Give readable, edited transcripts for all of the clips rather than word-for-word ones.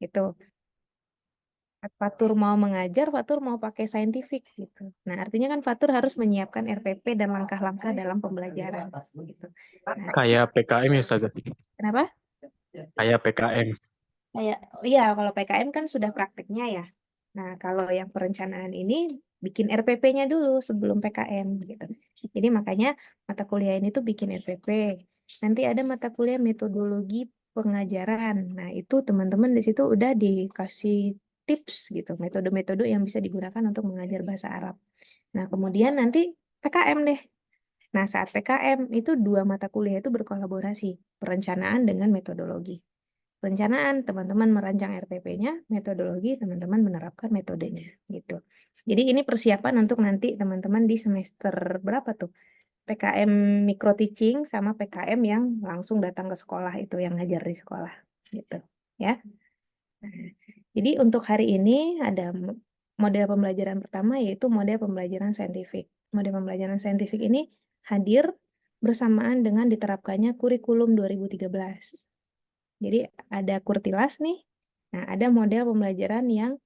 Gitu. Fatur mau mengajar, Fatur mau pakai saintifik gitu. Nah, artinya kan Fatur harus menyiapkan RPP dan langkah-langkah dalam pembelajaran gitu. Nah, Kayak PKM ya Ustazah? kenapa? Kayak PKM. Kayak, iya, kalau PKM kan sudah prakteknya ya. Nah, kalau yang perencanaan ini bikin RPP-nya dulu sebelum PKM gitu. Jadi makanya mata kuliah ini tuh bikin RPP. Nanti ada mata kuliah metodologi pengajaran. Nah, itu teman-teman di situ udah dikasih tips gitu, metode-metode yang bisa digunakan untuk mengajar bahasa Arab. Nah, kemudian nanti PKM deh. Nah, saat PKM itu dua mata kuliah itu berkolaborasi, perencanaan dengan metodologi. Perencanaan, teman-teman merancang RPP-nya, metodologi, teman-teman menerapkan metodenya, gitu. Jadi ini persiapan untuk nanti teman-teman di semester berapa tuh? PKM micro teaching sama PKM yang langsung datang ke sekolah itu, yang ngajar di sekolah, gitu. Ya. Nah, jadi untuk hari ini ada model pembelajaran pertama yaitu model pembelajaran saintifik. Model pembelajaran saintifik ini hadir bersamaan dengan diterapkannya kurikulum 2013. Jadi ada Kurtilas nih. Nah, ada model pembelajaran yang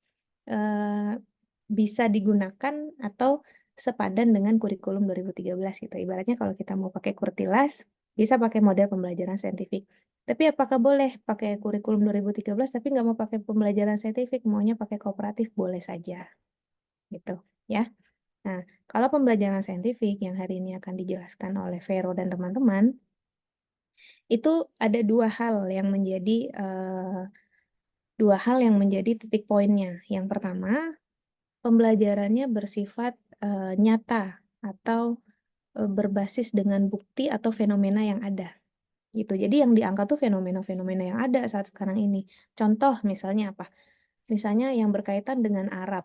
bisa digunakan atau sepadan dengan kurikulum 2013 gitu. Ibaratnya kalau kita mau pakai Kurtilas, bisa pakai model pembelajaran saintifik. Tapi apakah boleh pakai kurikulum 2013 tapi nggak mau pakai pembelajaran saintifik, maunya pakai kooperatif, boleh saja. Gitu ya. Nah, kalau pembelajaran saintifik yang hari ini akan dijelaskan oleh Vero dan teman-teman, itu ada dua hal yang menjadi titik poinnya. Yang pertama, pembelajarannya bersifat nyata atau berbasis dengan bukti atau fenomena yang ada. Gitu. Jadi yang diangkat tuh fenomena-fenomena yang ada saat sekarang ini. Contoh misalnya apa? Misalnya yang berkaitan dengan Arab.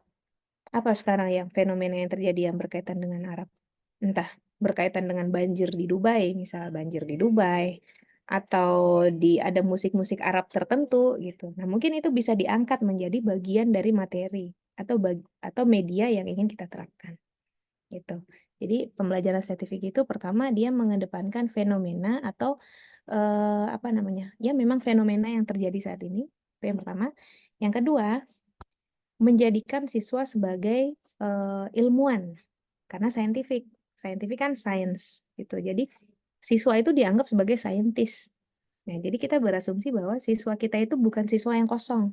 Apa sekarang yang fenomena yang terjadi yang berkaitan dengan Arab? Entah berkaitan dengan banjir di Dubai, misal banjir di Dubai, atau ada musik-musik Arab tertentu gitu. Nah, mungkin itu bisa diangkat menjadi bagian dari materi atau media yang ingin kita terapkan gitu. Jadi pembelajaran saintifik itu pertama dia mengedepankan fenomena atau apa namanya? Ya memang fenomena yang terjadi saat ini. Itu yang pertama. Yang kedua, menjadikan siswa sebagai ilmuwan karena saintifik kan sains gitu. Jadi siswa itu dianggap sebagai saintis. Nah, jadi kita berasumsi bahwa siswa kita itu bukan siswa yang kosong.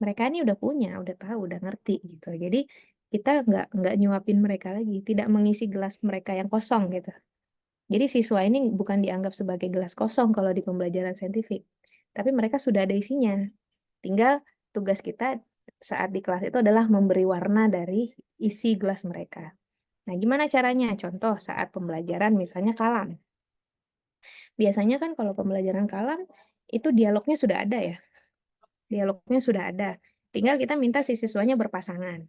Mereka ini udah punya, udah tahu, udah ngerti gitu. Jadi kita nggak nyuapin mereka lagi, tidak mengisi gelas mereka yang kosong gitu. Jadi siswa ini bukan dianggap sebagai gelas kosong kalau di pembelajaran saintifik, tapi mereka sudah ada isinya. Tinggal tugas kita saat di kelas itu adalah memberi warna dari isi gelas mereka. Nah, gimana caranya? Contoh saat pembelajaran misalnya kalam. Biasanya kan kalau pembelajaran kalam itu dialognya sudah ada ya. Dialognya sudah ada. Tinggal kita minta si siswanya berpasangan.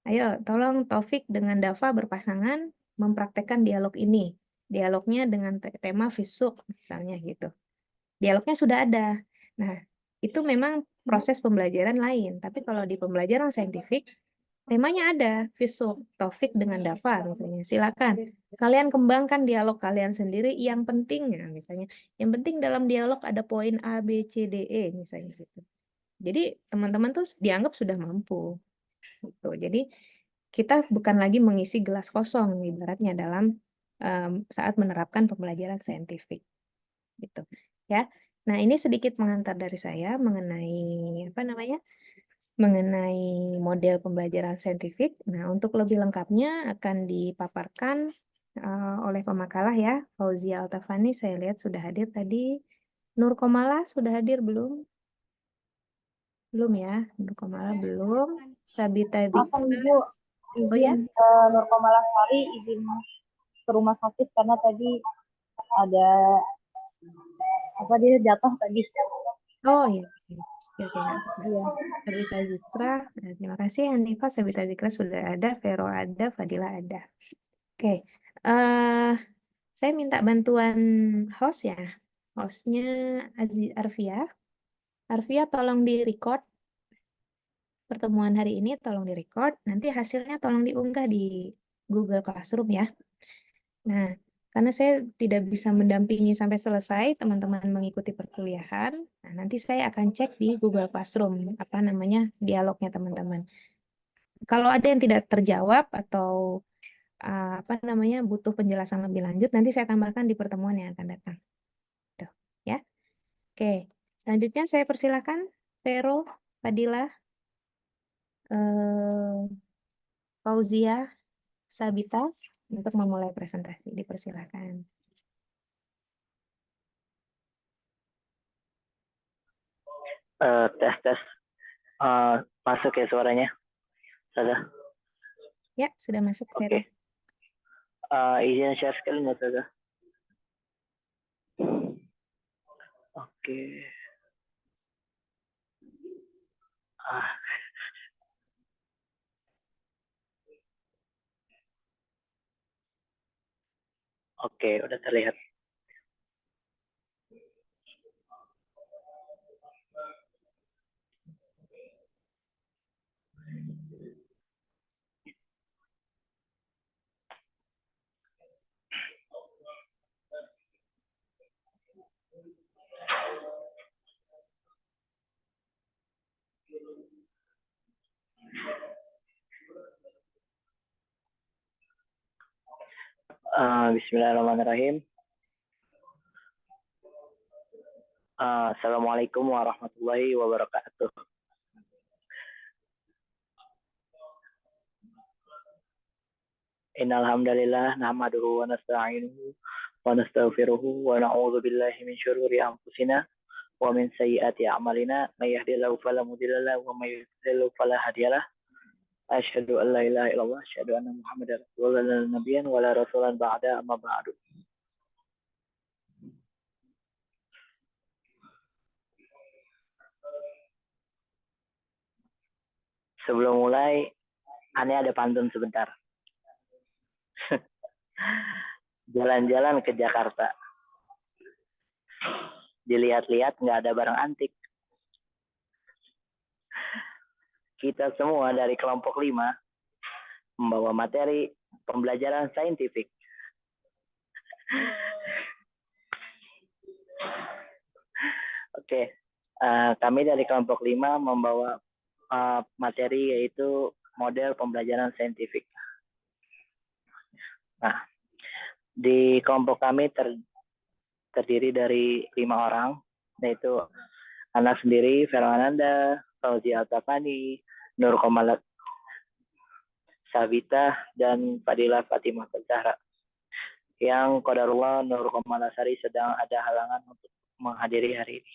Ayo, tolong Taufik dengan Dava berpasangan mempraktekkan dialog ini. Dialognya dengan tema fisuk misalnya gitu. Dialognya sudah ada. Nah, itu memang proses pembelajaran lain. Tapi kalau di pembelajaran saintifik, temanya ada, fisuk, Taufik dengan Dava misalnya. Silakan, kalian kembangkan dialog kalian sendiri. Yang pentingnya misalnya, yang penting dalam dialog ada poin A, B, C, D, E misalnya gitu. Jadi teman-teman tuh dianggap sudah mampu. Gitu. Jadi kita bukan lagi mengisi gelas kosong ibaratnya dalam saat menerapkan pembelajaran saintifik gitu ya. Nah, ini sedikit mengantar dari saya mengenai apa namanya? Mengenai model pembelajaran saintifik. Nah, untuk lebih lengkapnya akan dipaparkan oleh pemakalah ya, Fauzia Altafani. Saya lihat sudah hadir tadi. Nur Komala sudah hadir belum? Belum ya, Nur Komala belum. Sabita Apa Dikta. Ibu Oh ya? izin Nur Komalasari izin ke rumah sakit karena tadi ada apa dia jatuh tadi. Oh iya. Oke, oke, nggak apa-apa. Iya. Sabita Zikra, terima kasih Hanifah. Sabita Zikra sudah ada, Vero ada, Fadila ada. Oke, saya minta bantuan host ya. Hostnya Arvia. Arvia tolong di record pertemuan hari ini, tolong di record. Nanti hasilnya tolong diunggah di Google Classroom ya. Nah, Karena saya tidak bisa mendampingi sampai selesai teman-teman mengikuti perkuliahan. Nah, nanti saya akan cek di Google Classroom apa namanya dialognya teman-teman. Kalau ada yang tidak terjawab atau apa namanya butuh penjelasan lebih lanjut, nanti saya tambahkan di pertemuan yang akan datang. Tuh, ya. Oke, selanjutnya saya persilakan Vero, Fadila, Fauzia, Sabita untuk memulai presentasi. Dipersilakan. Tes. Masuk ya suaranya? Sudah? Ya, sudah masuk, Vero. Oke. Izin share screen ya, Saza? Oke. Oke, udah terlihat. Bismillahirrahmanirrahim. Assalamualaikum warahmatullahi wabarakatuh. Innal hamdalillah nahmaduhu wa nasta'inuhu wa nastaghfiruhu wa na'udzu billahi min syururi anfusina wa min sayyiati a'malina may yahdihillahu fala mudilla lahu wa may yudlil fala hadiyalah. Asyhadu an la ilaha illallah asyhadu anna muhammadar rasulullah la nabiyyan wa la rasulan ba'da amma ba'du. Sebelum mulai, Ane ada pantun sebentar. Jalan-jalan ke Jakarta. Dilihat-lihat nggak ada barang antik. Kita semua dari kelompok 5 membawa materi pembelajaran saintifik. Oke, kami dari kelompok 5 membawa materi yaitu model pembelajaran saintifik. Nah, di kelompok kami terdiri dari 5 orang, yaitu anak sendiri, Vero Ananda, Fauzi Altafani, Nur Komalat Sabita, dan Fadila Fatimah Zahra. Yang qadarullah Nur Komalasari sedang ada halangan untuk menghadiri hari ini.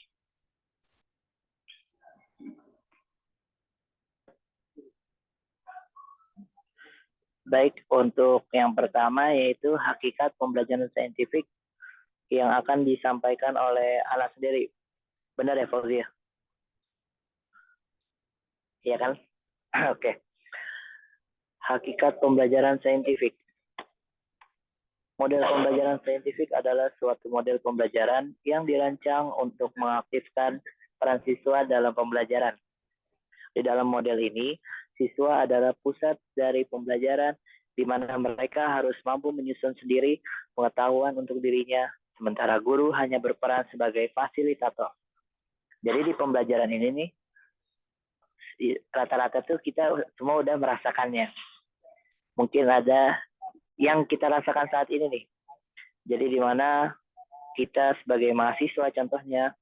Baik, untuk yang pertama yaitu hakikat pembelajaran saintifik yang akan disampaikan oleh anak sendiri. Benar ya, Fauzia? Iya kan? Oke. Hakikat pembelajaran saintifik. Model pembelajaran saintifik adalah suatu model pembelajaran yang dirancang untuk mengaktifkan peran siswa dalam pembelajaran. Di dalam model ini, siswa adalah pusat dari pembelajaran di mana mereka harus mampu menyusun sendiri pengetahuan untuk dirinya, sementara guru hanya berperan sebagai fasilitator. Jadi di pembelajaran ini nih, rata-rata tuh kita semua udah merasakannya. Mungkin ada yang kita rasakan saat ini nih. Jadi di mana kita sebagai mahasiswa contohnya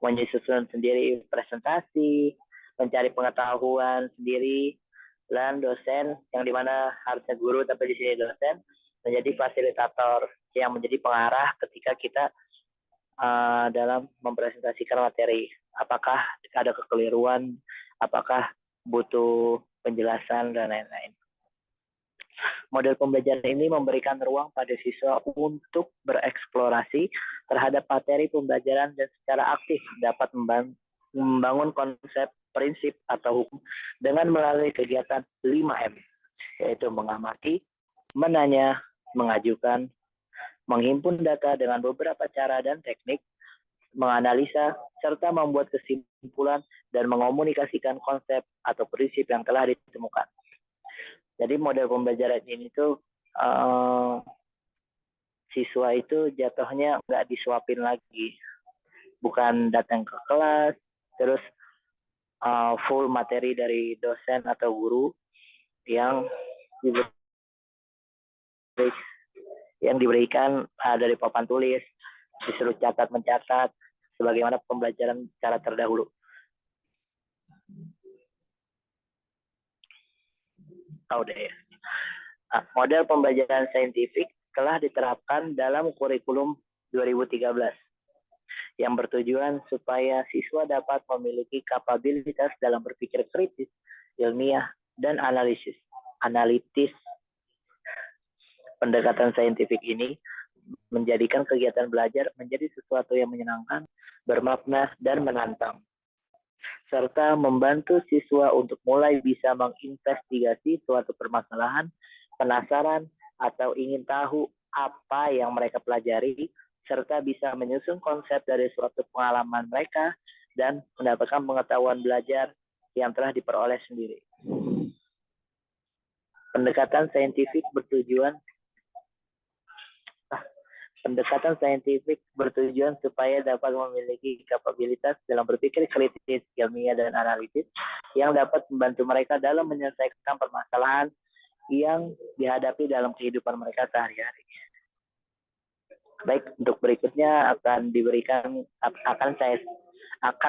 menyusun sendiri presentasi, mencari pengetahuan sendiri, dan dosen yang dimana harusnya guru tapi di sini dosen menjadi fasilitator yang menjadi pengarah ketika kita dalam mempresentasikan materi. Apakah ada kekeliruan, apakah butuh penjelasan dan lain-lain. Model pembelajaran ini memberikan ruang pada siswa untuk bereksplorasi terhadap materi pembelajaran dan secara aktif dapat membangun konsep, prinsip, atau hukum dengan melalui kegiatan 5M, yaitu mengamati, menanya, mengajukan, menghimpun data dengan beberapa cara dan teknik, menganalisa, serta membuat kesimpulan dan mengomunikasikan konsep atau prinsip yang telah ditemukan. Jadi model pembelajaran ini tuh siswa itu jatuhnya nggak disuapin lagi, bukan datang ke kelas terus full materi dari dosen atau guru yang diberikan dari papan tulis, disuruh catat mencatat sebagaimana pembelajaran cara terdahulu. Udah ya. Model pembelajaran saintifik telah diterapkan dalam kurikulum 2013 yang bertujuan supaya siswa dapat memiliki kapabilitas dalam berpikir kritis, ilmiah, dan analitis. Pendekatan saintifik ini menjadikan kegiatan belajar menjadi sesuatu yang menyenangkan, bermakna, dan menantang, serta membantu siswa untuk mulai bisa menginvestigasi suatu permasalahan, penasaran, atau ingin tahu apa yang mereka pelajari, serta bisa menyusun konsep dari suatu pengalaman mereka dan mendapatkan pengetahuan belajar yang telah diperoleh sendiri. Pendekatan saintifik bertujuan supaya dapat memiliki kapabilitas dalam berpikir kritis, ilmiah, dan analitis yang dapat membantu mereka dalam menyelesaikan permasalahan yang dihadapi dalam kehidupan mereka sehari-hari. Baik, untuk berikutnya akan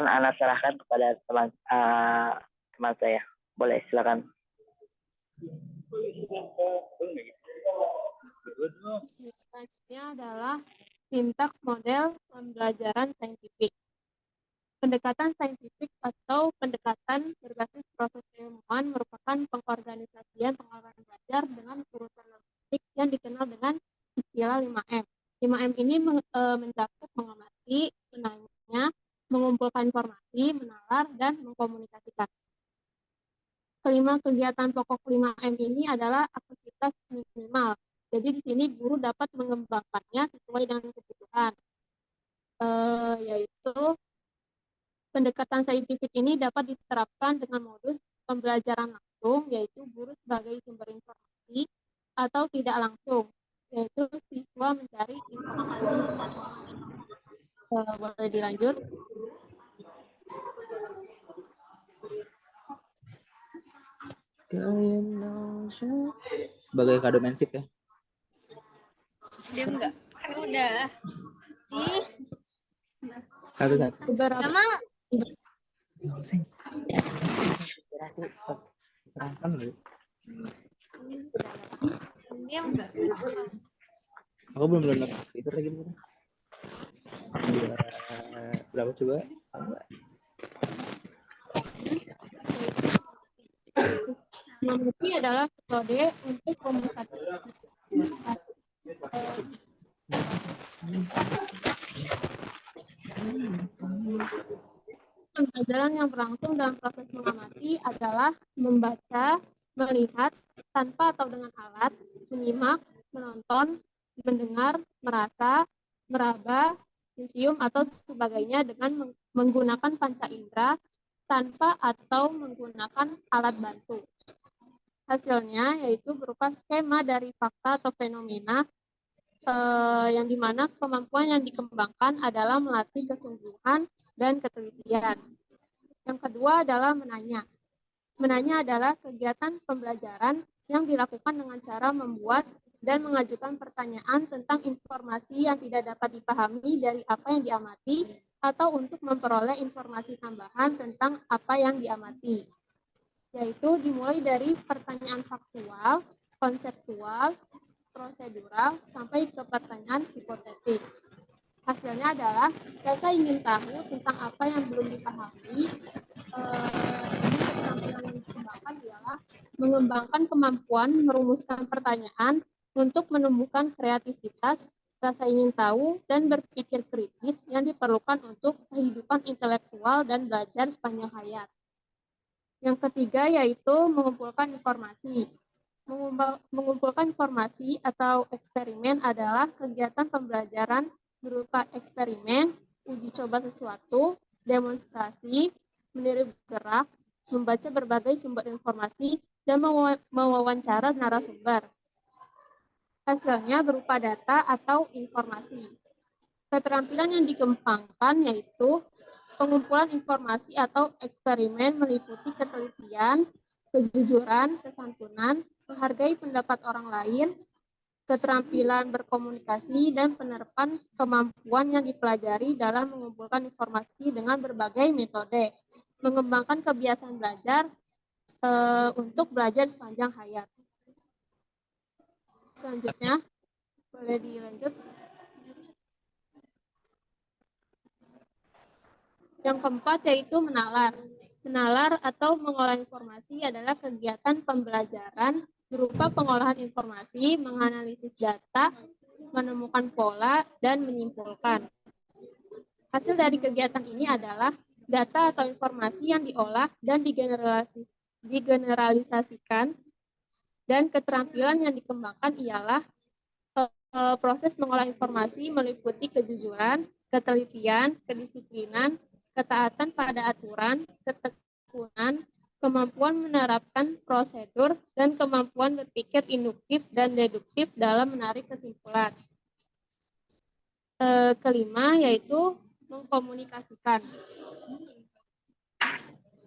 Ana serahkan kepada teman saya. Boleh, silakan. Selanjutnya adalah sintaks model pembelajaran saintifik. Pendekatan saintifik atau pendekatan berbasis proses keilmuan merupakan pengorganisasian pengalaman belajar dengan urutan logistik yang dikenal dengan istilah 5M. 5M ini mencakup mengamati, menanya, mengumpulkan informasi, menalar, dan mengkomunikasikan. Kelima kegiatan pokok 5M ini adalah aktivitas minimal. Jadi di sini guru dapat mengembangkannya sesuai dengan kebutuhan. Yaitu pendekatan saintifik ini dapat diterapkan dengan modus pembelajaran langsung, yaitu guru sebagai sumber informasi, atau tidak langsung, yaitu siswa mencari informasi. Boleh dilanjut? Sebagai kado mensip ya. Diam enggak? Kan udah. Satu-satu. Sama. Diam enggak? Aku belum itu lagi. Berapa coba? Mengerti adalah metode untuk komunikasi. Pembelajaran yang berlangsung dalam proses mengamati adalah membaca, melihat, tanpa atau dengan alat, menyimak, menonton, mendengar, merasa, meraba, mencium, atau sebagainya dengan menggunakan panca indera, tanpa atau menggunakan alat bantu. Hasilnya yaitu berupa skema dari fakta atau fenomena yang dimana kemampuan yang dikembangkan adalah melatih kesungguhan dan ketelitian. Yang kedua adalah menanya. Menanya adalah kegiatan pembelajaran yang dilakukan dengan cara membuat dan mengajukan pertanyaan tentang informasi yang tidak dapat dipahami dari apa yang diamati atau untuk memperoleh informasi tambahan tentang apa yang diamati. Yaitu dimulai dari pertanyaan faktual, konseptual, prosedural, sampai ke pertanyaan hipotetik. Hasilnya adalah rasa ingin tahu tentang apa yang belum dipahami. Keterampilan yang dikembangkan ialah mengembangkan kemampuan merumuskan pertanyaan untuk menumbuhkan kreativitas, rasa ingin tahu, dan berpikir kritis yang diperlukan untuk kehidupan intelektual dan belajar sepanjang hayat. Yang ketiga yaitu mengumpulkan informasi. Mengumpulkan informasi atau eksperimen adalah kegiatan pembelajaran berupa eksperimen, uji coba sesuatu, demonstrasi, meniru gerak, membaca berbagai sumber informasi, dan mewawancara narasumber. Hasilnya berupa data atau informasi. Keterampilan yang dikembangkan yaitu pengumpulan informasi atau eksperimen meliputi ketelitian, kejujuran, kesantunan, menghargai pendapat orang lain, keterampilan berkomunikasi, dan penerapan kemampuan yang dipelajari dalam mengumpulkan informasi dengan berbagai metode. Mengembangkan kebiasaan belajar untuk belajar sepanjang hayat. Selanjutnya, boleh dilanjut. Yang keempat yaitu menalar. Menalar atau mengolah informasi adalah kegiatan pembelajaran berupa pengolahan informasi, menganalisis data, menemukan pola, dan menyimpulkan. Hasil dari kegiatan ini adalah data atau informasi yang diolah dan digeneralisasikan, dan keterampilan yang dikembangkan ialah proses mengolah informasi meliputi kejujuran, ketelitian, kedisiplinan, ketaatan pada aturan, ketekunan, kemampuan menerapkan prosedur, dan kemampuan berpikir induktif dan deduktif dalam menarik kesimpulan. Kelima yaitu mengkomunikasikan.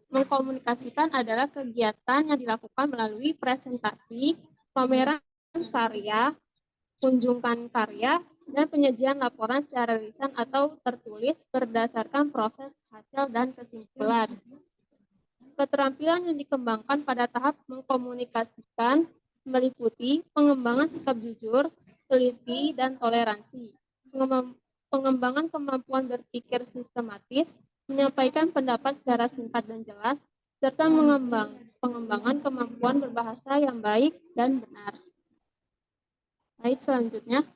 Mengkomunikasikan adalah kegiatan yang dilakukan melalui presentasi, pameran karya, kunjungan karya, dan penyajian laporan secara lisan atau tertulis berdasarkan proses hasil dan kesimpulan. Keterampilan yang dikembangkan pada tahap mengkomunikasikan meliputi pengembangan sikap jujur, teliti, dan toleransi, pengembangan kemampuan berpikir sistematis, menyampaikan pendapat secara singkat dan jelas, serta pengembangan kemampuan berbahasa yang baik dan benar. Baik, selanjutnya.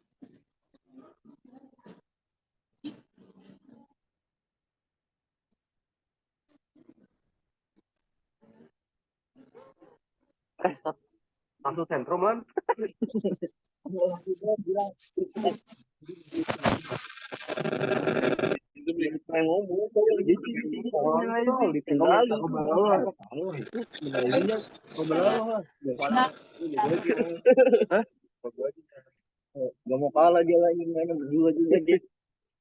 Stop. Langsung sentrum kan? Pengen ngomong, ditinggalin. Gak mau kalah dia lagi mainnya berdua juga dia.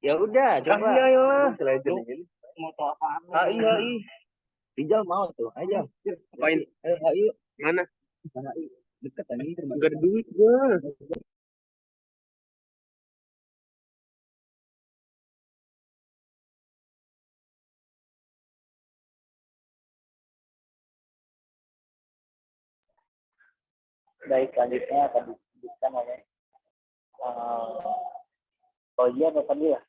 Ya udah, coba. Iya mau tau apaan? HI. Rijal mau tuh, aja. Apain? Ayo HI. Mana? HI. Deket tadi. Gak ada duit gua. Baik, selanjutnya akan disebutkan oleh Fauziah atau Fadila?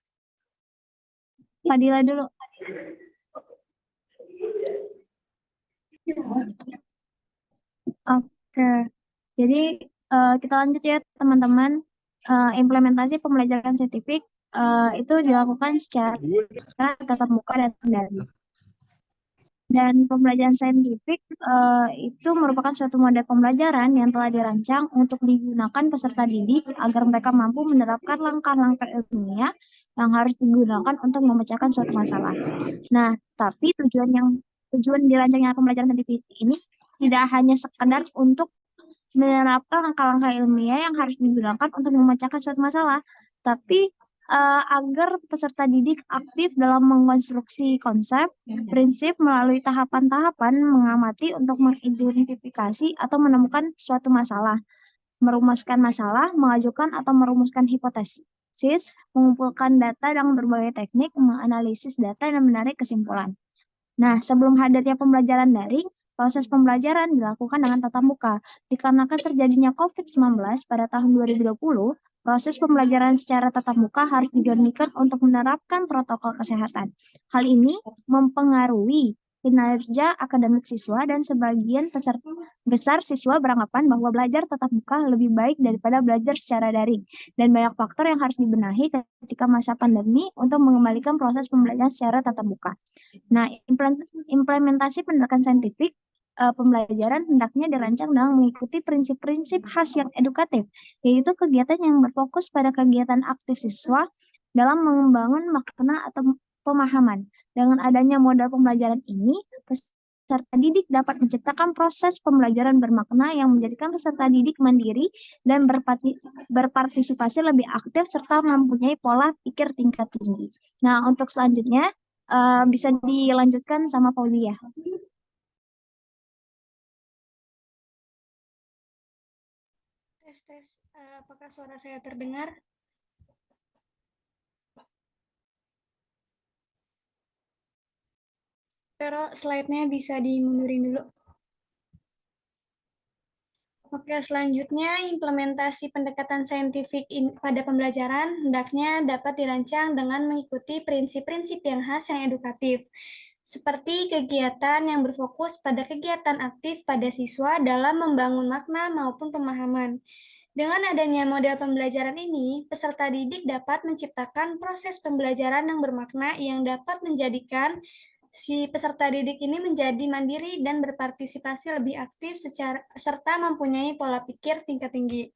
Fadila dulu. Oke, jadi kita lanjut ya teman-teman. Implementasi pembelajaran saintifik itu dilakukan secara tatap muka dan daring. Dan pembelajaran saintifik itu merupakan suatu model pembelajaran yang telah dirancang untuk digunakan peserta didik agar mereka mampu menerapkan langkah-langkah ilmiah yang harus digunakan untuk memecahkan suatu masalah. Nah, tapi tujuan dirancangnya pembelajaran saintifik ini tidak hanya sekedar untuk menerapkan langkah-langkah ilmiah yang harus digunakan untuk memecahkan suatu masalah, tapi agar peserta didik aktif dalam mengkonstruksi konsep, prinsip melalui tahapan-tahapan mengamati untuk mengidentifikasi atau menemukan suatu masalah, merumuskan masalah, mengajukan atau merumuskan hipotesis, mengumpulkan data dengan berbagai teknik, menganalisis data dan menarik kesimpulan. Nah, sebelum hadirnya pembelajaran daring, proses pembelajaran dilakukan dengan tatap muka. Dikarenakan terjadinya COVID-19 pada tahun 2020, proses pembelajaran secara tatap muka harus digantikan untuk menerapkan protokol kesehatan. Hal ini mempengaruhi kinerja akademik siswa dan sebagian besar siswa beranggapan bahwa belajar tatap muka lebih baik daripada belajar secara daring. Dan banyak faktor yang harus dibenahi ketika masa pandemi untuk mengembalikan proses pembelajaran secara tatap muka. Nah, implementasi pendekatan saintifik pembelajaran hendaknya dirancang dengan mengikuti prinsip-prinsip khas yang edukatif, yaitu kegiatan yang berfokus pada kegiatan aktif siswa dalam membangun makna atau pemahaman. Dengan adanya modal pembelajaran ini, peserta didik dapat menciptakan proses pembelajaran bermakna yang menjadikan peserta didik mandiri dan berpartisipasi lebih aktif serta mempunyai pola pikir tingkat tinggi. Nah, untuk selanjutnya bisa dilanjutkan sama Fauzia. Tes, apakah suara saya terdengar? Pero slide-nya bisa dimundurin dulu. Oke, selanjutnya implementasi pendekatan saintifik pada pembelajaran hendaknya dapat dirancang dengan mengikuti prinsip-prinsip yang khas yang edukatif, seperti kegiatan yang berfokus pada kegiatan aktif pada siswa dalam membangun makna maupun pemahaman. Dengan adanya model pembelajaran ini, peserta didik dapat menciptakan proses pembelajaran yang bermakna yang dapat menjadikan si peserta didik ini menjadi mandiri dan berpartisipasi lebih aktif serta mempunyai pola pikir tingkat tinggi.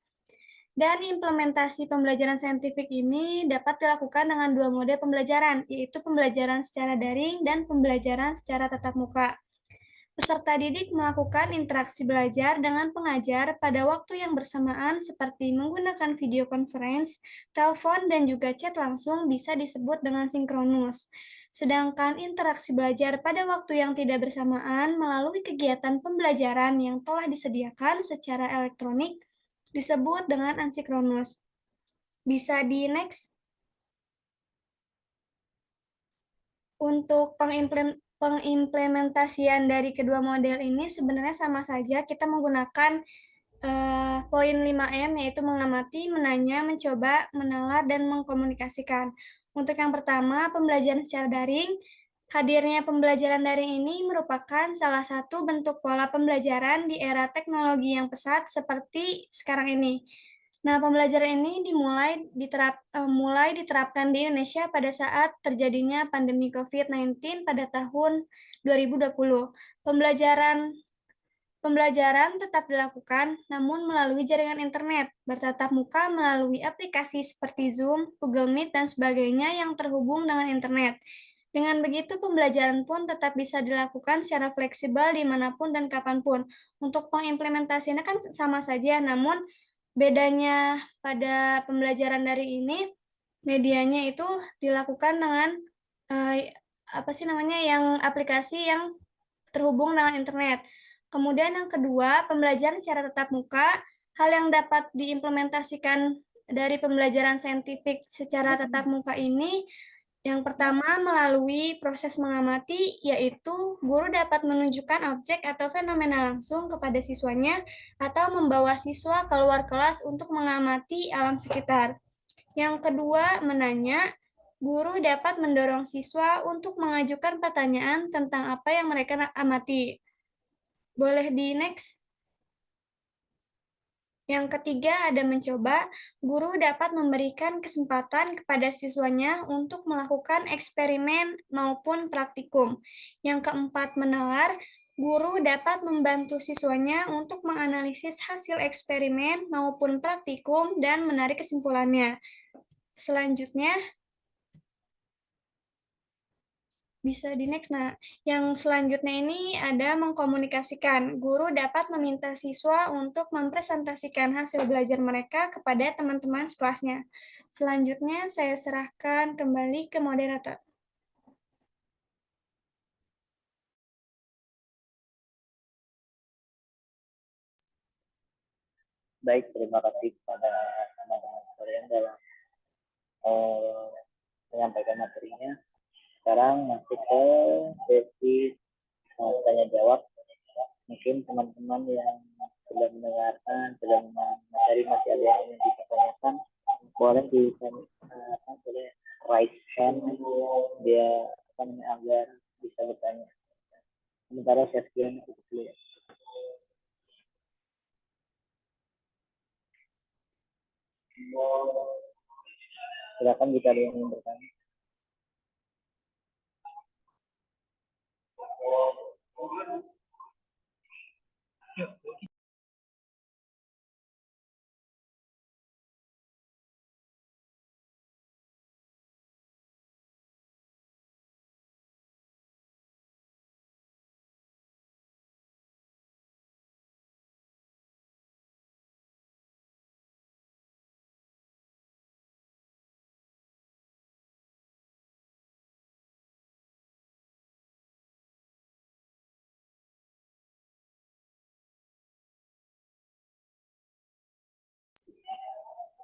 Dan implementasi pembelajaran saintifik ini dapat dilakukan dengan dua mode pembelajaran, yaitu pembelajaran secara daring dan pembelajaran secara tatap muka. Peserta didik melakukan interaksi belajar dengan pengajar pada waktu yang bersamaan seperti menggunakan video conference, telepon, dan juga chat langsung bisa disebut dengan sinkronus. Sedangkan interaksi belajar pada waktu yang tidak bersamaan melalui kegiatan pembelajaran yang telah disediakan secara elektronik disebut dengan asinkronus. Bisa di next. Untuk pengimplementasian dari kedua model ini sebenarnya sama saja, kita menggunakan poin 5M, yaitu mengamati, menanya, mencoba, menalar, dan mengkomunikasikan. Untuk yang pertama, pembelajaran secara daring. Hadirnya pembelajaran daring ini merupakan salah satu bentuk pola pembelajaran di era teknologi yang pesat seperti sekarang ini. Nah, pembelajaran ini mulai diterapkan di Indonesia pada saat terjadinya pandemi COVID-19 pada tahun 2020. Pembelajaran tetap dilakukan, namun melalui jaringan internet, bertatap muka melalui aplikasi seperti Zoom, Google Meet, dan sebagainya yang terhubung dengan internet. Dengan begitu, pembelajaran pun tetap bisa dilakukan secara fleksibel dimanapun dan kapanpun. Untuk pengimplementasinya kan sama saja, namun bedanya pada pembelajaran dari ini, medianya itu dilakukan dengan yang aplikasi yang terhubung dengan internet. Kemudian yang kedua, pembelajaran secara tatap muka. Hal yang dapat diimplementasikan dari pembelajaran saintifik secara tatap muka ini, yang pertama melalui proses mengamati, yaitu guru dapat menunjukkan objek atau fenomena langsung kepada siswanya atau membawa siswa keluar kelas untuk mengamati alam sekitar. Yang kedua, menanya. Guru dapat mendorong siswa untuk mengajukan pertanyaan tentang apa yang mereka amati. Boleh di next? Yang ketiga, ada mencoba. Guru dapat memberikan kesempatan kepada siswanya untuk melakukan eksperimen maupun praktikum. Yang keempat, menalar. Guru dapat membantu siswanya untuk menganalisis hasil eksperimen maupun praktikum dan menarik kesimpulannya. Selanjutnya, bisa di next. Nah, yang selanjutnya ini ada mengkomunikasikan. Guru dapat meminta siswa untuk mempresentasikan hasil belajar mereka kepada teman-teman sekelasnya. Selanjutnya, saya serahkan kembali ke moderator. Baik, terima kasih kepada teman-teman sekalian dalam menyampaikan materinya. Sekarang masuk ke sesi tanya jawab. Mungkin teman-teman yang sudah mendengarkan, sudah mencari masih ada yang ingin ditanyakan, boleh boleh raise hand dia agar bisa bertanya. Sementara saya sekiranya cukup dulu ya. Silakan jika ada yang ingin bertanya.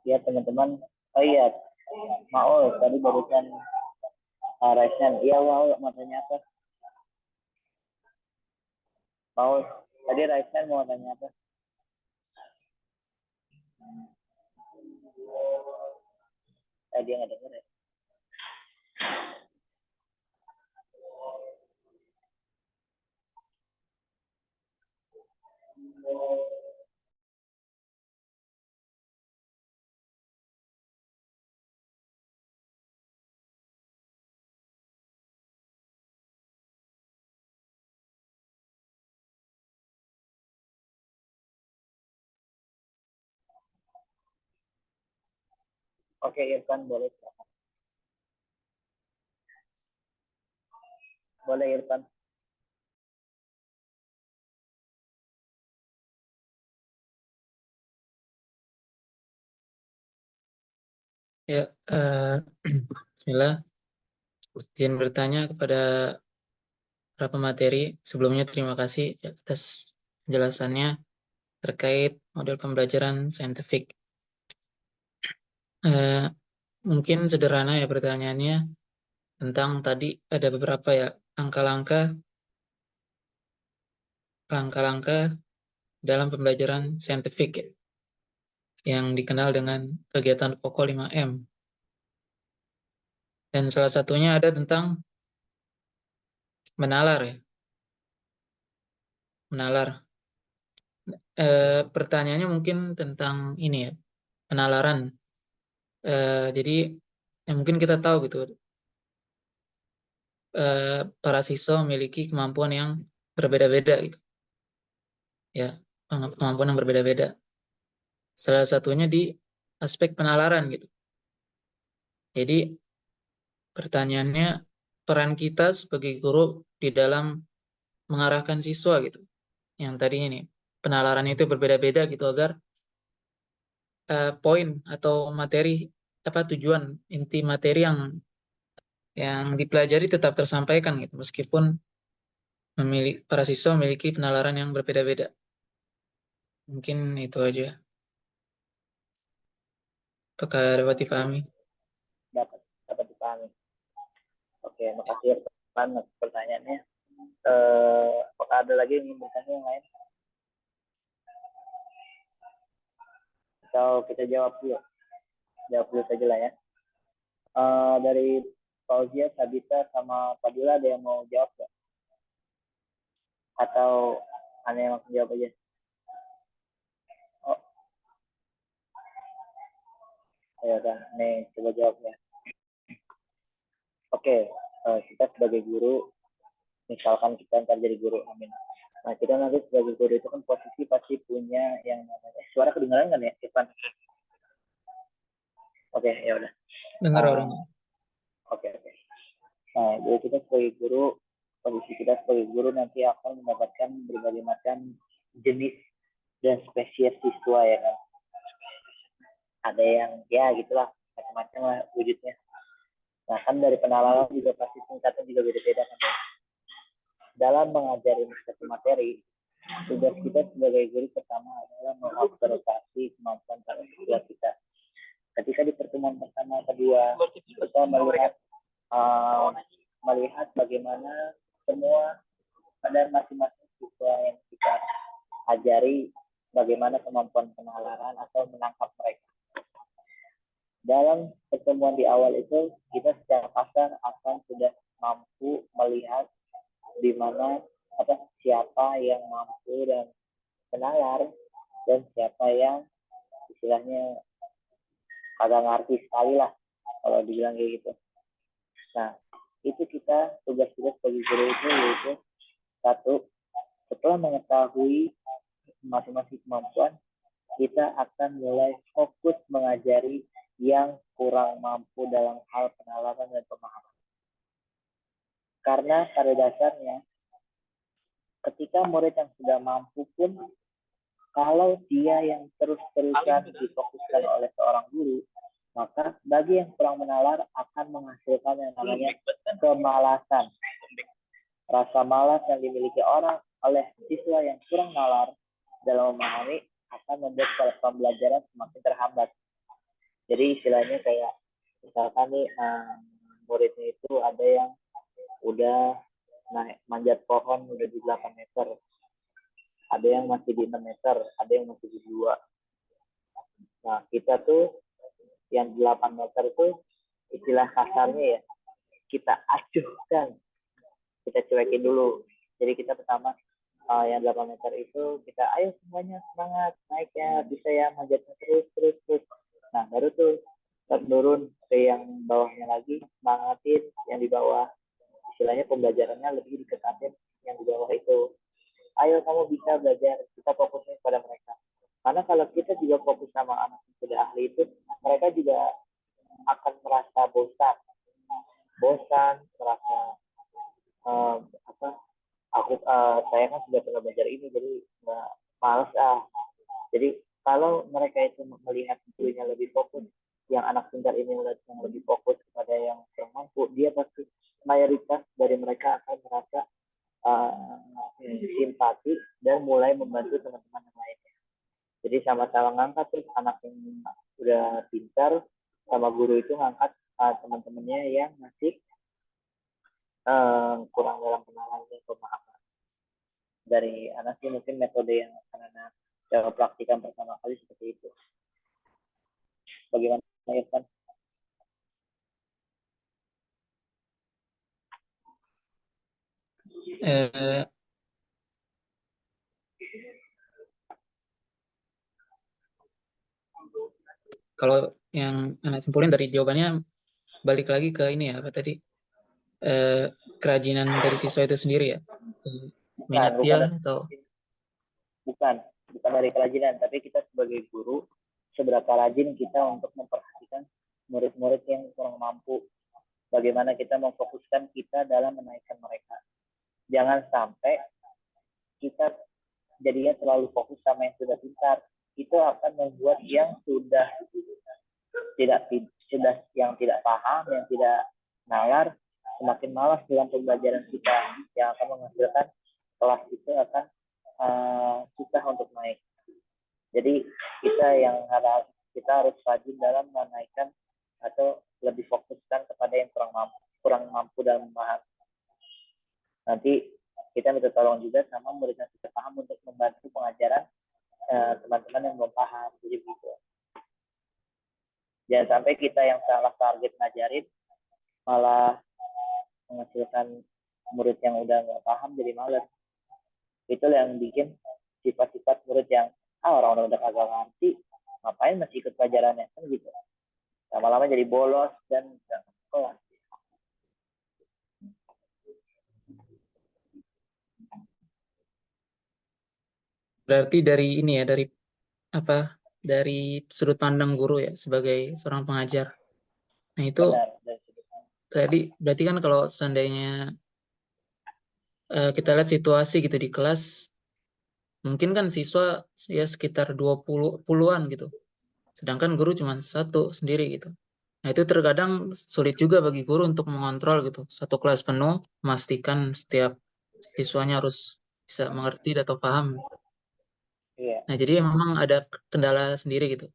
Ya teman-teman, oh iya, Maul tadi barusan Raisen, iya Maul mau tanya apa? Maul, tadi Raisen mau tanya apa? Dia nggak denger ya? Oke, Irfan boleh. Boleh Irfan. Ya, Bismillah. Izin bertanya kepada para pemateri. Sebelumnya terima kasih atas penjelasannya terkait model pembelajaran saintifik. Mungkin sederhana ya pertanyaannya tentang tadi ada beberapa ya langkah-langkah dalam pembelajaran saintifik ya, yang dikenal dengan kegiatan pokok 5M. Dan salah satunya ada tentang menalar ya. Menalar. Pertanyaannya mungkin tentang ini ya, penalaran. Jadi mungkin kita tahu gitu, para siswa memiliki kemampuan yang berbeda-beda gitu. Ya, kemampuan yang berbeda-beda. Salah satunya di aspek penalaran gitu. Jadi pertanyaannya, peran kita sebagai guru di dalam mengarahkan siswa gitu. Yang tadi ini penalaran itu berbeda-beda gitu agar poin atau materi tujuan inti materi yang dipelajari tetap tersampaikan gitu meskipun para siswa memiliki penalaran yang berbeda-beda. Mungkin itu aja. Apakah dapat dipahami? Dapat dipahami. Oke, makasih Irfan atas pertanyaannya. Apakah ada lagi yang ingin bertanya yang lain? Atau kita jawab dulu? Jawab dulu saja lah ya. Dari Fauzia, Sabita, sama Fadila ada yang mau jawab nggak? Atau ada yang langsung jawab aja? Oh, ya udah, nih coba jawab ya. Oke, kita sebagai guru, misalkan kita ntar jadi guru, amin. Nah, kita nanti sebagai guru itu kan posisi pasti punya yang namanya suara kedengaran kan ya, Irfan? Oke, ya udah. Dengar orang. Oke. Nah, jadi kita sebagai guru, posisi kita sebagai guru nanti akan mendapatkan berbagai macam jenis dan spesies siswa ya kan. Ada yang ya gitulah, macam-macam lah wujudnya. Nah, kan dari penalaran juga pasti tingkatnya juga beda-beda kan. Dalam mengajari satu materi, tugas kita sebagai guru pertama adalah mengobservasi kemampuan para siswa kita. Ketika di pertemuan pertama kedua, kita melihat bagaimana semua pada masing-masing siswa yang kita ajari bagaimana kemampuan penalaran atau menangkap mereka. Dalam pertemuan di awal itu, kita secara kasar akan sudah mampu melihat di mana siapa yang mampu dan menalar dan siapa yang istilahnya agak ngerti sekali lah kalau dibilang kayak gitu. Nah, itu kita tugas kita sebagai guru itu yaitu satu, setelah mengetahui masing-masing kemampuan, kita akan mulai fokus mengajari yang kurang mampu dalam hal penalaran dan pemahaman. Karena pada dasarnya, ketika murid yang sudah mampu pun, kalau dia yang terus-terusan difokuskan oleh seorang guru, maka bagi yang kurang menalar akan menghasilkan yang namanya kemalasan. Rasa malas yang dimiliki orang oleh siswa yang kurang nalar dalam memahami akan membuat pembelajaran semakin terhambat. Jadi istilahnya kayak misalkan nih muridnya itu ada yang udah naik manjat pohon udah di 8 meter, ada yang masih di 6 meter, ada yang masih di 2. Nah, kita tuh yang 8 meter tuh istilah kasarnya ya, kita acuhkan, kita cuekin dulu. Jadi kita pertama yang 8 meter itu kita ayo semuanya semangat naik ya, bisa ya, manjatnya terus. Nah, baru tuh turun ke yang bawahnya lagi, semangatin yang di bawah. Istilahnya pembelajarannya lebih diketatin yang di bawah itu. Ayo kamu bisa belajar, kita fokusnya pada mereka. Karena kalau kita juga fokus sama anak yang sudah ahli itu, mereka juga akan merasa bosan, merasa saya kan sudah pernah belajar ini, jadi nggak males Jadi kalau mereka itu melihat gurunya lebih fokus, yang anak pintar ini melihat yang lebih fokus kepada yang kurang mampu, dia pasti mayoritas dari mereka akan merasa simpati dan mulai membantu teman-teman yang lainnya. Jadi sama-sama ngangkat tuh anak yang udah pintar sama guru itu ngangkat teman-temannya yang masih kurang dalam kenalan dan pemahaman. Dari anak sih mungkin metode yang akan anak coba praktikan pertama kali seperti itu. Bagaimana Irfan? Kalau yang anak simpulin dari jawabannya balik lagi ke ini ya, apa tadi, kerajinan dari siswa itu sendiri ya, minat dia atau bukan dari kerajinan, tapi kita sebagai guru seberapa rajin kita untuk memperhatikan murid-murid yang kurang mampu, bagaimana kita memfokuskan kita dalam menaikkan mereka. Jangan sampai kita jadinya terlalu fokus sama yang sudah pintar, itu akan membuat yang tidak paham, yang tidak nalar, semakin malas dalam pembelajaran kita, yang akan menghasilkan kelas itu akan susah untuk naik. Jadi kita harus rajin dalam menaikkan atau lebih fokuskan kepada yang kurang mampu dalam memahami. Nanti kita minta tolong juga sama murid yang sudah paham untuk membantu pengajaran teman-teman yang belum paham. Jadi begitu. Jangan sampai kita yang salah target ngajarin malah menghasilkan murid yang udah nggak paham jadi malas. Itu yang bikin sifat-sifat murid yang orang udah kagak ngerti, ngapain masih ikut pelajarannya, kan gitu. Lama-lama jadi bolos dan kelas. berarti dari ini ya, dari sudut pandang guru ya sebagai seorang pengajar. Nah itu tadi berarti kan kalau seandainya kita lihat situasi gitu di kelas, mungkin kan siswa ya sekitar 20-an gitu, sedangkan guru cuma satu sendiri gitu. Nah itu terkadang sulit juga bagi guru untuk mengontrol gitu, satu kelas penuh, memastikan setiap siswanya harus bisa mengerti atau paham. Nah jadi memang ada kendala sendiri gitu.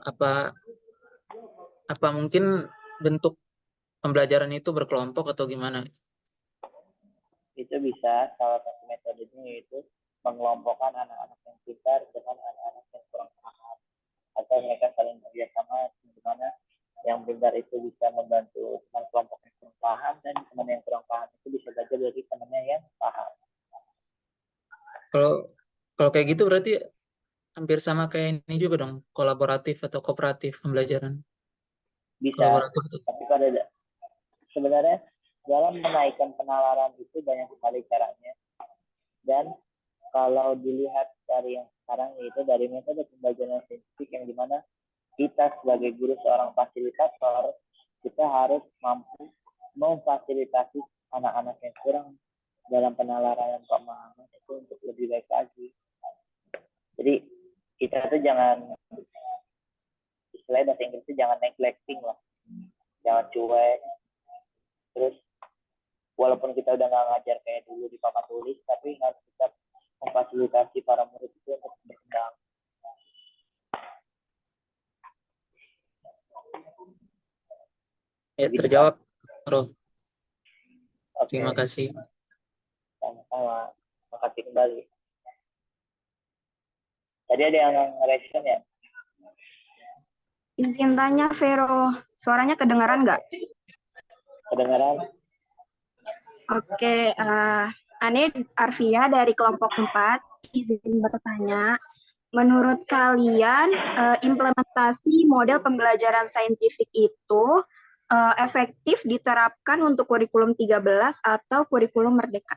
Apa mungkin bentuk pembelajaran itu berkelompok atau gimana? Itu bisa, salah satu metodenya yaitu mengelompokkan anak-anak yang pintar dengan anak-anak yang kurang paham, atau mereka saling bekerjasama, dimana yang pintar itu bisa membantu teman kelompok yang kurang paham, dan teman yang kurang paham itu bisa belajar dari temannya yang paham. Kalau kayak gitu berarti hampir sama kayak ini juga dong, kolaboratif atau kooperatif pembelajaran. Bisa, tapi sebenarnya dalam menaikkan penalaran itu banyak sekali caranya. Dan kalau dilihat dari yang sekarang, yaitu dari metode pembelajaran saintifik, yang dimana kita sebagai guru seorang fasilitator, kita harus mampu memfasilitasi anak-anak yang kurang dalam penalaran dan pemahaman itu untuk lebih baik lagi. Jadi kita tuh jangan, istilahnya bahasa Inggris itu jangan neglecting lah, jangan cuek. Terus walaupun kita udah nggak ngajar kayak dulu di papan tulis, tapi harus tetap memfasilitasi para murid itu untuk berkembang. Ya, Begitu, terjawab, Roh. Oke, Terima kasih. sama-sama. Makasih kembali. Tadi ada yang nge-reaction ya? Izin tanya, Vero. Suaranya kedengaran nggak? Kedengaran? Oke, Ane Arvia dari kelompok 4. Izin bertanya. Menurut kalian, implementasi model pembelajaran saintifik itu efektif diterapkan untuk kurikulum 13 atau kurikulum merdeka?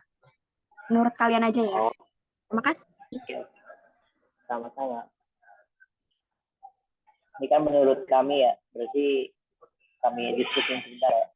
Menurut kalian aja ya. Oh, Terima kasih. oke. Sama-sama. Ini kan menurut kami ya, berarti kami diskusi sebentar ya.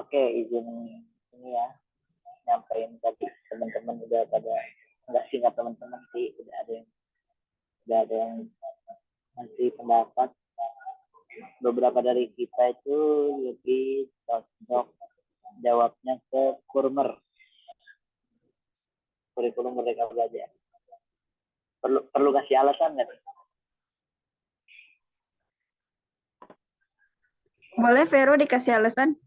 Oke, izin ini ya, nyampein tadi teman-teman udah pada, enggak sih, nggak teman-teman sih, udah ada yang ngasih pendapat. Beberapa dari kita itu lebih cocok jawabnya ke Kurmer, kurikulum Merdeka Belajar. Perlu kasih alasan nggak? Boleh Vero dikasih alasan?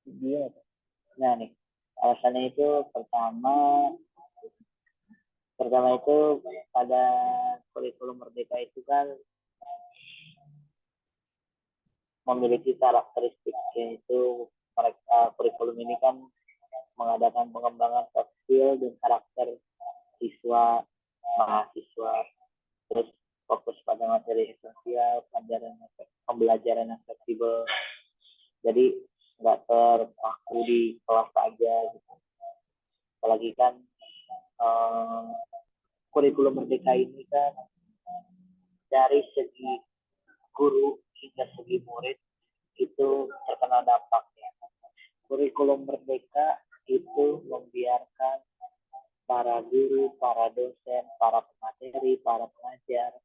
Iya. Nah nih, alasannya itu pertama itu pada kurikulum Merdeka itu kan memiliki karakteristik, yaitu kurikulum ini kan mengadakan pengembangan soft skill dan karakter siswa mahasiswa, terus fokus pada materi esensial, pembelajaran yang fleksibel, jadi nggak terpaku di kelas aja gitu. Apalagi kan kurikulum Merdeka ini kan dari segi guru hingga segi murid itu terkena dampaknya. Kurikulum Merdeka itu membiarkan para guru, para dosen, para pemateri, para pengajar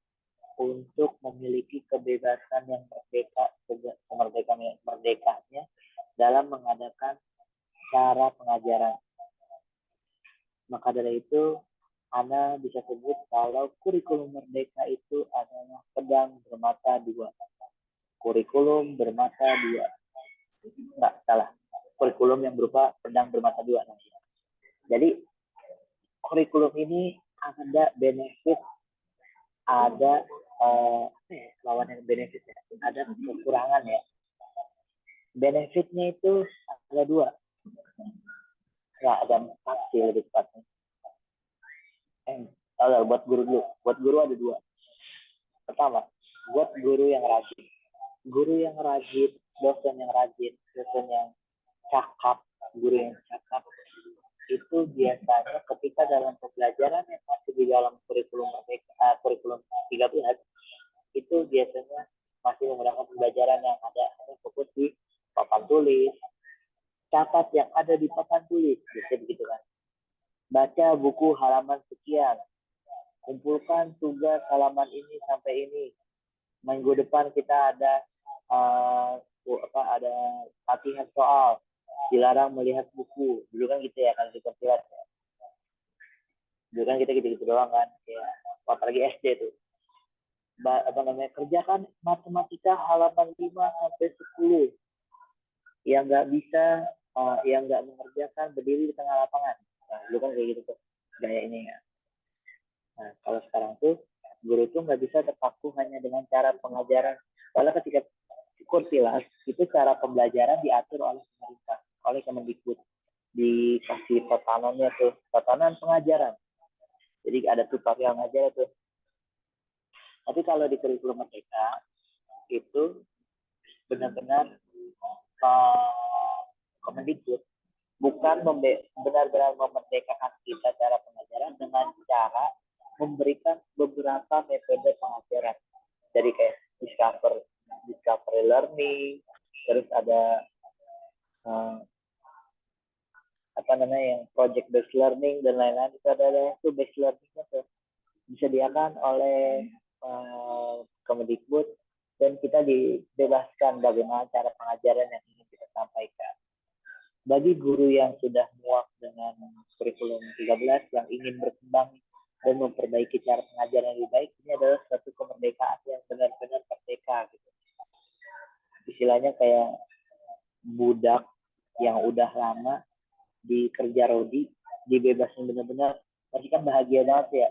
untuk memiliki kebebasan yang merdekanya dalam mengadakan cara pengajaran. Maka dari itu, Ana bisa sebut kalau kurikulum Merdeka itu adalah pedang bermata dua. Kurikulum bermata dua. Enggak, salah. Kurikulum yang berupa pedang bermata dua. Jadi, kurikulum ini ada benefit, ada lawannya benefit ya, ada kekurangan ya. Benefitnya itu ada 2, nggak ada 4 sih lebih tepatnya. Buat guru dulu, buat guru ada 2. Pertama, buat guru yang rajin, dosen yang rajin, dosen yang cakap, guru yang cakap, itu biasanya ketika dalam pembelajaran yang masih di dalam kurikulum 13, itu biasanya masih menggunakan pembelajaran yang ada fokus di papan tulis, catat yang ada di papan tulis, biasanya begitu kan. Baca buku halaman sekian, kumpulkan tugas halaman ini sampai ini. Minggu depan kita ada ada latihan soal, dilarang melihat buku. Dulu kan gitu ya, kan kita jelas ya. Dulu kan kita gitu-gitu doang kan, ya apalagi SD tuh. Kerjakan matematika halaman 5 sampai 10. Yang nggak bisa, yang nggak mengerjakan berdiri di tengah lapangan. Nah, dulu kan kayak gitu tuh gaya ini ya. Nah, kalau sekarang tuh guru tuh nggak bisa terpaku hanya dengan cara pengajaran. Soalnya ketika kursilas itu cara pembelajaran diatur oleh pemerintah, oleh Kemendikbud, dikasih tatanannya tuh, tatanan pengajaran. Jadi ada tutorial ngajar tuh. Tapi kalau di kurikulum Merdeka itu benar-benar Kemendikbud bukan benar-benar memerdekakan kita cara pengajaran dengan cara memberikan beberapa metode pengajaran. Jadi kayak discovery learning, terus ada yang project based learning dan lain-lain. Itu ada itu based learningnya tuh disediakan oleh Kemendikbud, dan kita dibebaskan bagaimana cara pengajaran yang ingin kita sampaikan. Bagi guru yang sudah muak dengan kurikulum 13 yang ingin berkembang dan memperbaiki cara pengajaran yang lebih baik, ini adalah suatu kemerdekaan yang benar-benar merdeka gitu. Istilahnya kayak budak yang udah lama dikerja rodi, dibebasin benar-benar, pasti kan bahagia banget ya.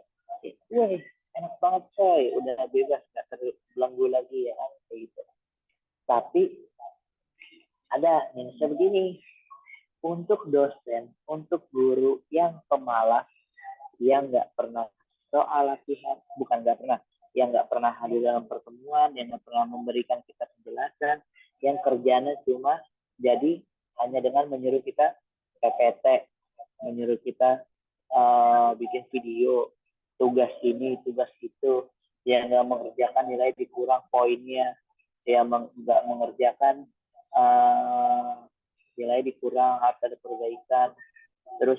Wah, enak banget coy, udah bebas, nggak terbelenggu lagi ya kan, kayak gitu. Tapi ada minusnya begini, untuk dosen, untuk guru yang pemalas, yang nggak pernah soal latihan, bukan nggak pernah, yang nggak pernah hadir dalam pertemuan, yang nggak pernah memberikan kita penjelasan, yang kerjanya cuma jadi hanya dengan menyuruh kita PPT, menyuruh kita bikin video, tugas ini, tugas itu, yang nggak mengerjakan nilai dikurang poinnya, yang nggak mengerjakan nilai dikurang, harus ada perbaikan. Terus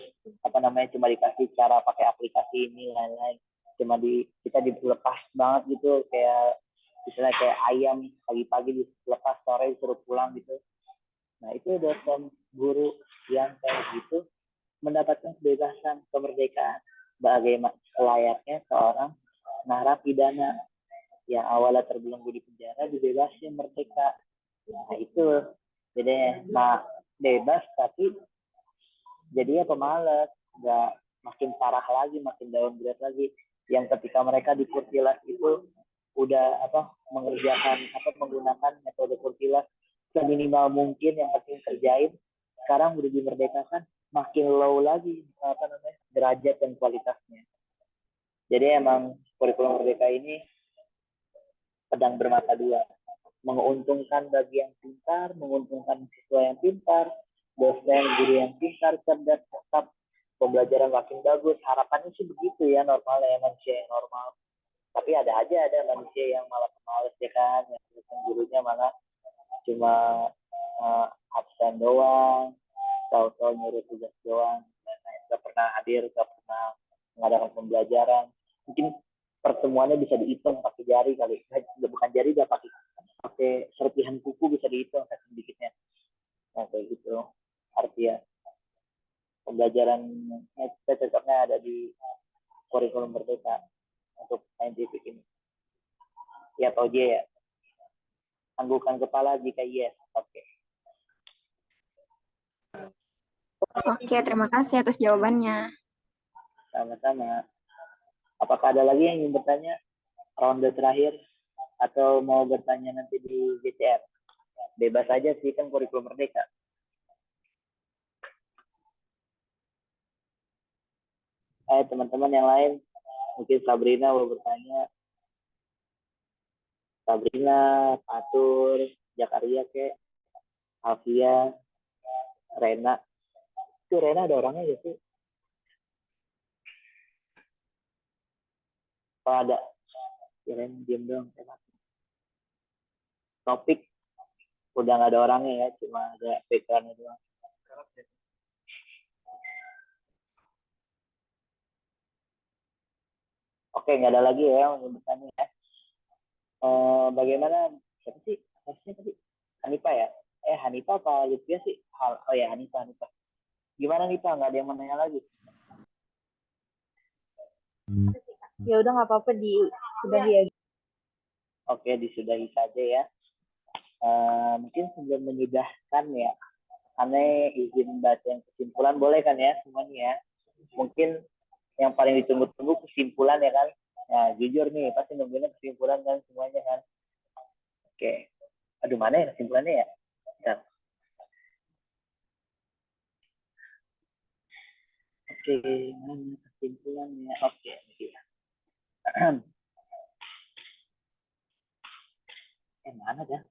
cuma dikasih cara pakai aplikasi ini lain-lain, cuma kita dilepas banget gitu, kayak misalnya kayak ayam pagi-pagi dilepas, sore disuruh pulang gitu. Nah itu dosen guru yang kayak gitu mendapatkan kebebasan, kemerdekaan, bagaimana layaknya seorang narapidana yang awalnya terbelenggu di penjara dibebasin merdeka. Nah itu jadi bebas tapi jadinya pemalas, nggak, makin parah lagi, makin downgrade lagi. Yang ketika mereka di kursilas itu udah menggunakan metode kursilas seminimal mungkin, yang penting kerjain. Sekarang udah dimerdekakan, makin low lagi derajat dan kualitasnya. Jadi emang kurikulum merdeka ini pedang bermata dua, menguntungkan bagi yang pintar, menguntungkan siswa yang pintar, dosen, guru yang pintar, cerdas, tetap pembelajaran makin bagus. Harapannya sih begitu ya, normalnya ya, manusia yang normal. Tapi ada manusia yang malah pemalas ya kan, yang gurunya malah cuma absen doang, tahu-tahu nyuruh tugas doang, nggak pernah hadir, nggak pernah mengadakan pembelajaran. Mungkin pertemuannya bisa dihitung pakai jari kali, bukan jari, udah pakai serpihan kuku bisa dihitung sedikitnya. Nah kayak gitu. Artinya pembelajaran kita cocoknya ada di kurikulum merdeka untuk saintifik ini. Ya atau J ya? Anggukan kepala jika yes. Oke. Oke, terima kasih atas jawabannya. Sama-sama. Apakah ada lagi yang ingin bertanya? ronde terakhir atau mau bertanya nanti di GCR? Bebas aja sih, kan kurikulum merdeka. Teman-teman yang lain, mungkin Sabrina mau bertanya. Sabrina, Fatur, Jakaria ke, Alfia, Rena. Itu Rena ada orangnya ya sih? Kalau ada, ya Rena diem dong. Topik udah nggak ada orangnya ya, cuma ada backgroundnya doang. Oke, nggak ada lagi ya yang bertanya ya. Bagaimana, siapa sih? Hostnya tadi? Hanifa ya? Hanifa apa Lutfia sih? Oh ya, Hanifa. Gimana nih Pak? Nggak ada yang menanya lagi? Ya udah nggak apa-apa disudahi ya. Oke, disudahi saja ya. Mungkin sebelum menyudahkan ya, Ane izin baca yang kesimpulan, boleh kan ya semuanya ya? Mungkin yang paling ditunggu-tunggu kesimpulan ya kan? Nah, jujur nih, pasti nungguinnya kesimpulan kan semuanya kan? Oke. Aduh, mana ya kesimpulannya ya? Bentar. Oke, mana kesimpulannya? Oke, ini ya. Mana dah?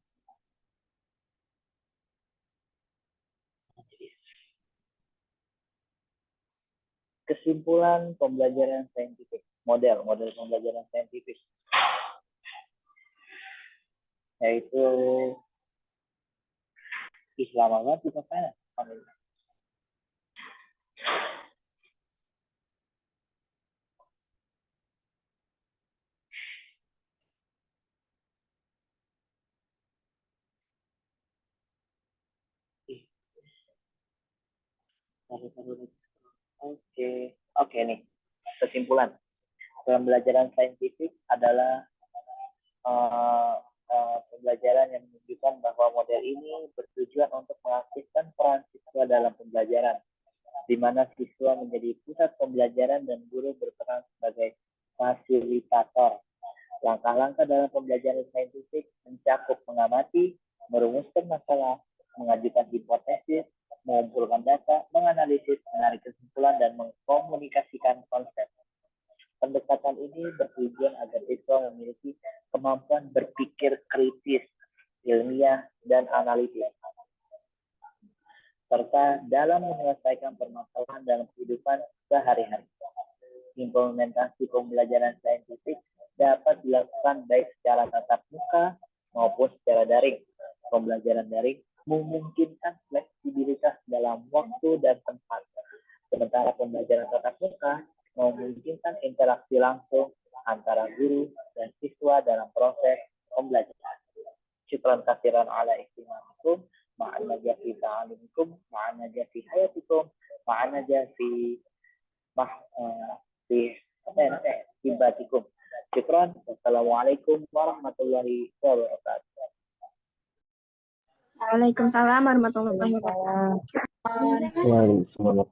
Kesimpulan pembelajaran saintifik, model pembelajaran saintifik, yaitu Islamabad di mana? Oke nih, kesimpulan pembelajaran saintifik adalah pembelajaran yang menunjukkan bahwa model ini bertujuan untuk mengaktifkan peran siswa dalam pembelajaran, di mana siswa menjadi pusat pembelajaran dan guru berperan sebagai fasilitator. Langkah-langkah dalam pembelajaran saintifik mencakup mengamati, merumuskan masalah, mengajukan hipotesis, mengumpulkan data, menganalisis, menarik kesimpulan, dan mengkomunikasikan konsep. Pendekatan ini bertujuan agar siswa memiliki kemampuan berpikir kritis, ilmiah, dan analitis, serta dalam menyelesaikan permasalahan dalam kehidupan sehari-hari. Implementasi pembelajaran saintifik dapat dilakukan baik secara tatap muka maupun secara daring. Pembelajaran daring memungkinkan fleksibilitas dalam waktu dan tempat. Sementara pembelajaran tatap muka memungkinkan interaksi langsung antara guru dan siswa dalam proses pembelajaran. Syukran katsiran ala ihtimamikum, ma'an najati ta'alumikum, ma'an najati hayatikum, ma'an najati hibatikum. Syukran. Wassalamualaikum warahmatullahi wabarakatuh. Waalaikumsalam warahmatullahi wabarakatuh. Waalaikumsalam.